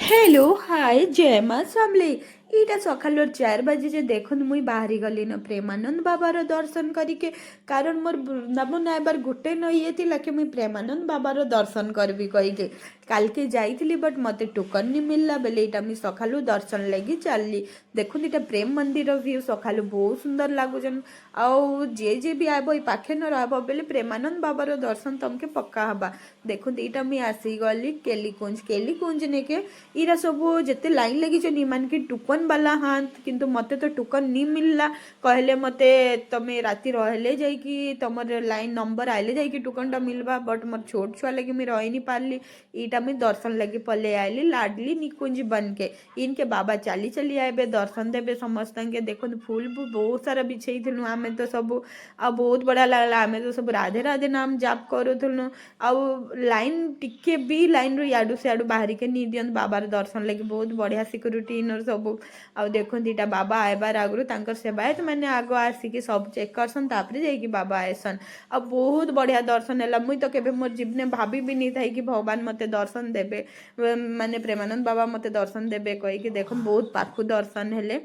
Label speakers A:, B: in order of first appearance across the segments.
A: Hello hi जय माँ समले ଏଇଟା ସକାଳର 4 ବାଜେ ଯେ ଦେଖୁନ୍ ମୁଇଁ ବାହାରି ଗଲିନ ପ୍ରେମାନନ୍ଦ ବାବାର ଦର୍ଶନ କରିକେ କାରଣ ମୋର ବୃନ୍ଦାବନ ଆଇବାର ଗୋଟେ ନ ଇଏ ଥିଲା କି ମୁଇଁ ପ୍ରେମାନନ୍ଦ ବାବାର ଦର୍ଶନ କରିବି କହିକେ କାଲକେ ଯାଇଥିଲି ବଟ୍ ମତେ ଟୋକନ୍ ନି ମିଲଲା ବେଲେ ଏଇଟା ମୁଇଁ ସକାଳୁ ଦର୍ଶନ ଲାଗି ଚାଲଲି ଦେଖୁନ୍ ଏଇଟା ପ୍ରେମ ମନ୍ଦିର ଭ୍ୟୁ ସକାଳୁ ବହୁତ ସୁନ୍ଦର ଲାଗୁଛନ୍ ଆଉ ଯେ ବି ଆଇବ ଏଇ ପାଖେ ନ ରହିବ ବେଲେ ପ୍ରେମାନନ୍ଦ ବାବାର ଦର୍ଶନ ତମକେ ପକ୍କା ହବା ଦେଖୁନ୍ ଏଇଟା ମୁଇଁ ଆସିଗଲି କେଲିକୁଞ୍ଜ ନେକେ ଇରା ସବୁ ଯେତେ ଲାଇନ୍ ଲାଗିଛନ୍ ଇମାନକେ ଟୁକନ୍ वाला हाँ किंतु मते तो टोकन नहीं मिलला कहले मते तमे राति रहले जाइकी तमर लाइन नंबर आइले जाइकी टोकनटा मिलबा बट मोर छोट छुआ लगी मुई रही नहीं पारली ईटा मुई दर्शन लगी पले आइली लाडली निकुंज बन के इनके बाबा चली चली आए दर्शन देबे समस्त के देखो फूल बहुत सारा बिछई थिलु आमे तो सब आ बहुत बढ़िया लागला आमे तो सब राधे राधे नाम जाप करूथुलु आ लाइन टिके भी लाइन रु याडू से याडू बाहरी के नी दियन बाबार दर्शन लगी बहुत बढ़िया सिक्योरिटी इनर सब आउ देखुन इटा बाबा आयबार आगु तांकर सेवायत मैंने आगो आसिकी सब चेक करसन तापरे जाइकी बाबा आयसन आ बहुत बढ़िया दर्शन है मुई तो केबे मोर जीवने भाभी भी नहीं थाई कि भगवान मते दर्शन देबे माने प्रेमानंद बाबा मते दर्शन देबे कही कि देखो बहुत पाखु दर्शन हेले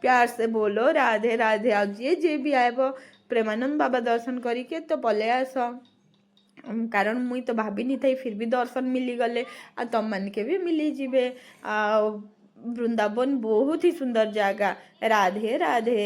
A: प्यार से बोलो राधे राधे आ जे भी आयब प्रेमानंद बाबा दर्शन करिके तो पले आस कारण मुई तो भाभी नहीं थी फिर भी दर्शन मिली गले आ तम मन के भी मिली जीवे आ वृंदावन बहुत ही सुंदर जगह राधे राधे।